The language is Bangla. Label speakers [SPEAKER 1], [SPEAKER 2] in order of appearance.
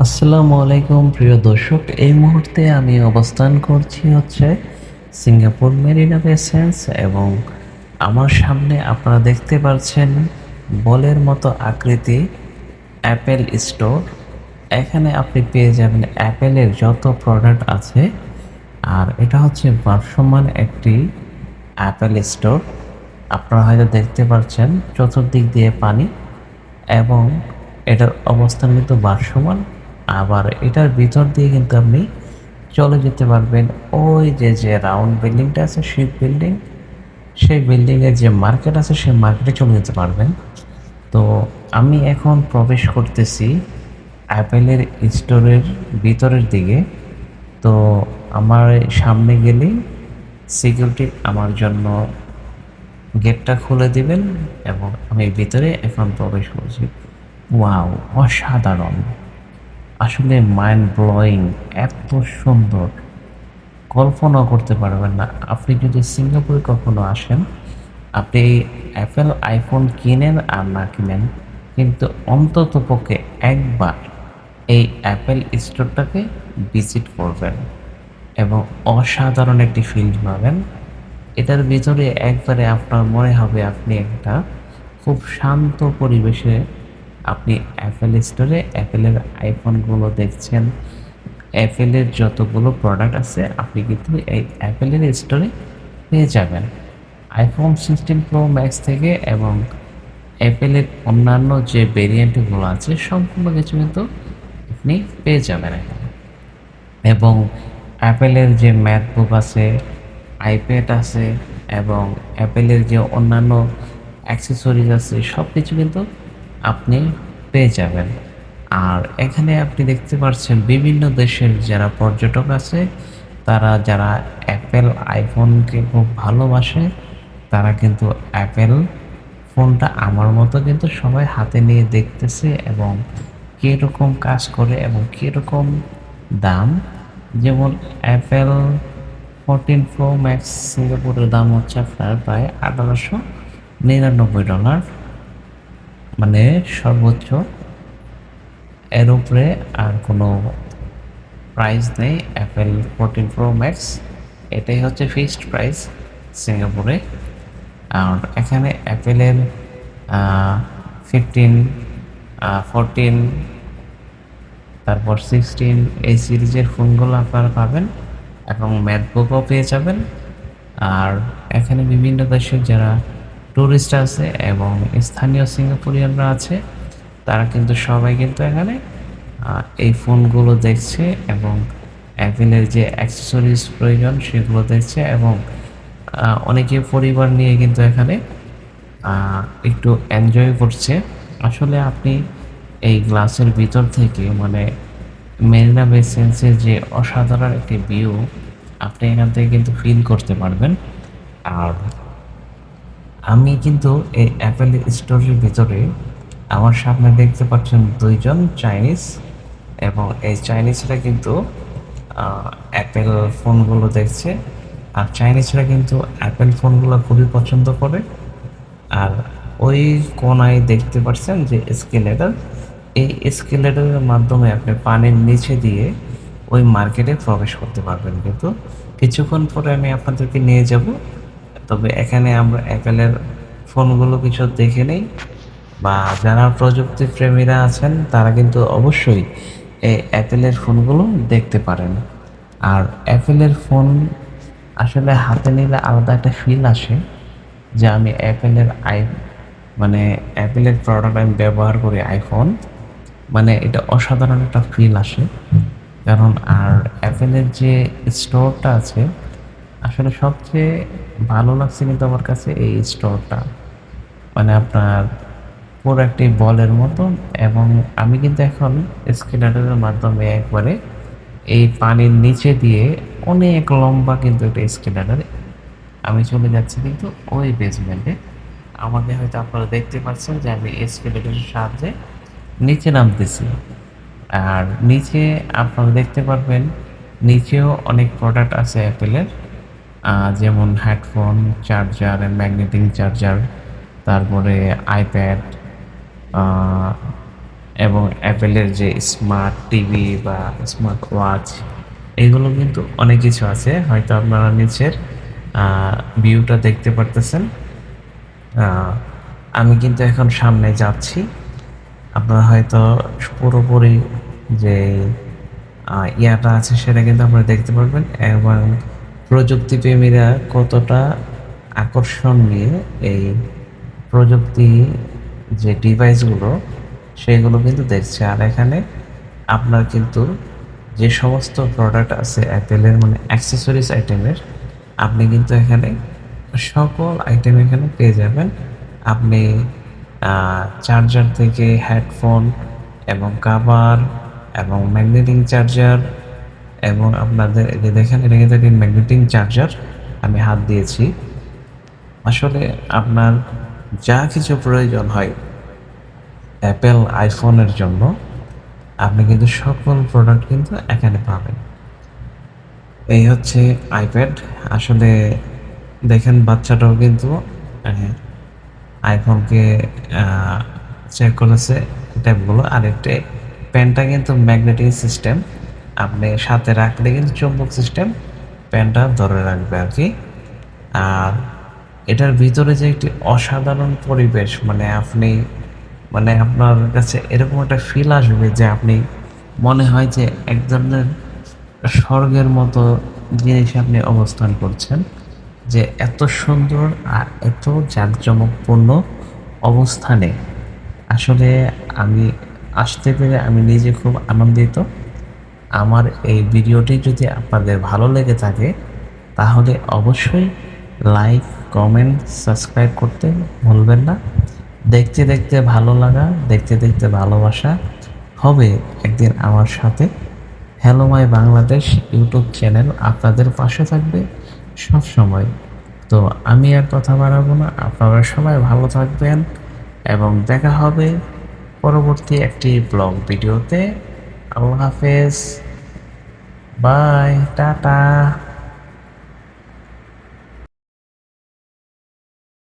[SPEAKER 1] আসসালামু আলাইকুম প্রিয় দর্শক, এই মুহূর্তে আমি অবস্থান করছি সিঙ্গাপুর মেরিনা বে স্যান্ডস এবং আমার সামনে আপনারা দেখতে পাচ্ছেন বলের মতো আকৃতি অ্যাপেল স্টোর। এখানে আপনি পেয়ে যাবেন অ্যাপেলের যত প্রোডাক্ট আছে। আর এটা হচ্ছে ভাসমান একটি অ্যাপেল স্টোর। আপনারা হয়তো দেখতে পাচ্ছেন চতুর্দিক দিয়ে পানি এবং এটার অবস্থান কিন্তু ভাসমান। আবার এটার ভিতর দিয়ে কিন্তু আপনি চলে যেতে পারবেন ওই যে রাউন্ড বিল্ডিংটা আছে, শিপ বিল্ডিং, সেই বিল্ডিংয়ের যে মার্কেট আছে সেই মার্কেটে চলে যেতে পারবেন। তো আমি এখন প্রবেশ করতেছি অ্যাপেলের স্টোরের ভিতরের দিকে। তো আমার সামনে গেলেই সিকিউরিটি আমার জন্য গেটটা খুলে দিবেন এবং আমি ভিতরে এখন প্রবেশ করছি। ওয়াও, অসাধারণ! আসলে মাইন্ড ব্লোয়িং, এত সুন্দর কল্পনাও করতে পারবেন না। আপনি যদি সিঙ্গাপুরে কখনো আসেন, আপনি এই অ্যাপেল আইফোন কিনেন আর না কিনেন, কিন্তু অন্তত পক্ষে একবার এই অ্যাপেল স্টোরটাকে ভিজিট করবেন এবং অসাধারণ একটি ফিল পাবেন। এটার ভিতরে একবারে আপনার মনে হবে আপনি একটা খুব শান্ত পরিবেশে আপনি অ্যাপেল স্টোরে অ্যাপেলের আইফোনগুলো দেখছেন। অ্যাপেলের যতগুলো প্রোডাক্ট আছে আপনি কিন্তু এই অ্যাপেলের স্টোরে পেয়ে যাবেন। আইফোন 16 প্রো ম্যাক্স থেকে এবং অ্যাপেলের অন্যান্য যে ভেরিয়েন্টগুলো আছে সম্পূর্ণ কিছু কিন্তু আপনি পেয়ে যাবেন এখানে। এবং অ্যাপেলের যে ম্যাকবুক আছে, আইপ্যাড আছে এবং অ্যাপেলের যে অন্যান্য অ্যাক্সেসরিজ আছে সব কিছু কিন্তু আপনি পেয়ে যাবেন। আর এখানে আপনি দেখতে পাচ্ছেন বিভিন্ন দেশের যারা পর্যটক আছে, তারা যারা অ্যাপেল আইফোনকে খুব ভালোবাসে, তারা কিন্তু অ্যাপেল ফোনটা আমার মতো কিন্তু সবাই হাতে নিয়ে দেখতেছে এবং কীরকম কাজ করে এবং কীরকম দাম। যেমন অ্যাপেল 14 প্রো ম্যাক্স সিঙ্গাপুরের দাম হচ্ছে আপনার প্রায় $1899, মানে সর্বোচ্চ। এর উপরে আর কোনো প্রাইস নেই। অ্যাপেল 14 প্রো ম্যাক্স এটাই হচ্ছে ফিক্সড প্রাইস সিঙ্গাপুরে। আর এখানে অ্যাপেলের 15, 14, তারপর 16 এই সিরিজের ফোনগুলো আপনারা পাবেন এবং ম্যাকবুকও পেয়ে যাবেন। আর এখানে বিভিন্ন দেশের যারা ট্যুরিস্ট আছে এবং স্থানীয় সিঙ্গাপুরিয়ানরা আছে, তারা কিন্তু সবাই কিন্তু এখানে এই ফোনগুলো দেখছে এবং অ্যাপেলের যে অ্যাক্সেসরিজ প্রয়োজন সেগুলো দেখছে এবং অনেকে পরিবার নিয়ে কিন্তু এখানে একটু এনজয় করছে। আসলে আপনি এই গ্লাসের ভিতর থেকে মানে মেরিনা বে সেন্সের যে অসাধারণ একটি ভিউ আপনি এখান থেকে কিন্তু ফিল করতে পারবেন। আর আমি কিন্তু এই অ্যাপেল স্টোরের ভিতরে আমার সামনে দেখতে পাচ্ছেন দুইজন চাইনিজ এবং এই চাইনিজরা কিন্তু অ্যাপেল ফোনগুলো দেখছে। আর চাইনিজরা কিন্তু অ্যাপেল ফোনগুলো খুবই পছন্দ করে। আর ওই কোনায় দেখতে পাচ্ছেন যে এসকেলেটর, এই এসকেলেটরের মাধ্যমে আপনি পানির নিচে দিয়ে ওই মার্কেটে প্রবেশ করতে পারবেন। কিন্তু কিছুক্ষণ পরে আমি আপনাদেরকে নিয়ে যাব। তবে এখানে আমরা অ্যাপেলের ফোনগুলো কিছু দেখে নেই, বা যারা প্রযুক্তি প্রেমীরা আছেন তারা কিন্তু অবশ্যই এই অ্যাপেলের ফোনগুলো দেখতে পারেন। আর অ্যাপেলের ফোন আসলে হাতে নিলে আলাদা একটা ফিল আসে যে আমি মানে অ্যাপেলের প্রোডাক্ট আমি ব্যবহার করি আইফোন, মানে এটা অসাধারণ একটা ফিল আসে। কারণ আর অ্যাপেলের যে স্টোরটা আছে, আসলে সবচেয়ে ভালো লাগছে কিন্তু আমার কাছে এই স্টোরটা, মানে আপনার পুরো একটি বলের মতো। এবং আমি কিন্তু এখন এসকেলেটরের মাধ্যমে একবারে এই পানির নিচে দিয়ে অনেক লম্বা কিন্তু একটা এসকেলেটর আমি চলে যাচ্ছি কিন্তু ওই বেসমেন্টে। আমাকে হয়তো আপনারা দেখতে পাচ্ছেন যে আমি এসকেলেটরের সাহায্যে নিচে নামতেছি। আর নিচে আপনারা দেখতে পারবেন নিচেও অনেক প্রোডাক্ট আছে অ্যাপেলের, যেমন হেডফোন, চার্জার, ম্যাগনেটিক চার্জার, তারপরে আইপ্যাড এবং অ্যাপেলের যে স্মার্ট টিভি বা স্মার্ট ওয়াচ এগুলো কিন্তু অনেক কিছু আছে, হয়তো আপনারা নিচের ভিউটা দেখতে পারতেছেন। আমি কিন্তু এখন সামনে যাচ্ছি, আপনারা হয়তো পুরোপুরি যে ইয়াটা আছে সেটা কিন্তু আপনারা দেখতে পারবেন এবং প্রযুক্তিপ্রেমীরা কতটা আকর্ষণ নিয়ে এই প্রযুক্তি যে ডিভাইসগুলো সেগুলো কিন্তু দেখছে। আর এখানে আপনার কিন্তু যে সমস্ত প্রোডাক্ট আছে অ্যাপেলের মানে অ্যাক্সেসরিজ আইটেমের, আপনি কিন্তু এখানে সকল আইটেম এখানে পেয়ে যাবেন। আপনি চার্জার থেকে হেডফোন এবং কাভার এবং ম্যাগনেটিক চার্জার এবং আপনাদের এই যে দেখেন এটা কিন্তু একটি ম্যাগনেটিক চার্জার, আমি হাত দিয়েছি। আসলে আপনার যা কিছু প্রয়োজন হয় অ্যাপেল আইফোনের জন্য আপনি কিন্তু সকল প্রোডাক্ট কিন্তু এখানে পাবেন। এই হচ্ছে আইপ্যাড। আসলে দেখেন বাচ্চাটাও কিন্তু আইফোনকে চেক করেছে ট্যাবগুলো। আর একটা পেনটা কিন্তু ম্যাগনেটিক সিস্টেম, আপনি সাথে রাখলে কিন্তু চুম্বক সিস্টেম পেনটা ধরে রাখবে আর কি। আর এটার ভিতরে যে একটি অসাধারণ পরিবেশ, মানে আপনি মানে আপনার কাছে এরকম একটা ফিল আসবে যে আপনি মনে হয় যে এক ধরনের স্বর্গের মতো জিনিসে আপনি অবস্থান করছেন, যে এত সুন্দর আর এত জাঁকজমকপূর্ণ অবস্থানে আসলে আমি আসতে পেরে আমি নিজে খুব আনন্দিত। আমার এই ভিডিওটি যদি আপনাদের ভালো লেগে থাকে তাহলে অবশ্যই লাইক, কমেন্ট, সাবস্ক্রাইব করতে ভুলবেন না। দেখতে দেখতে ভালো লাগা, দেখতে দেখতে ভালোবাসা হবে একদিন আমার সাথে। Hello my Bangladesh YouTube channel আপনাদের পাশে থাকবে সব সময়। তো আমি আর কথা বাড়াবো না, আপনারা সবাই ভালো থাকবেন এবং দেখা হবে পরবর্তী একটি ব্লগ ভিডিওতে। আল্লাহ হাফেজ, বাই, টাটা।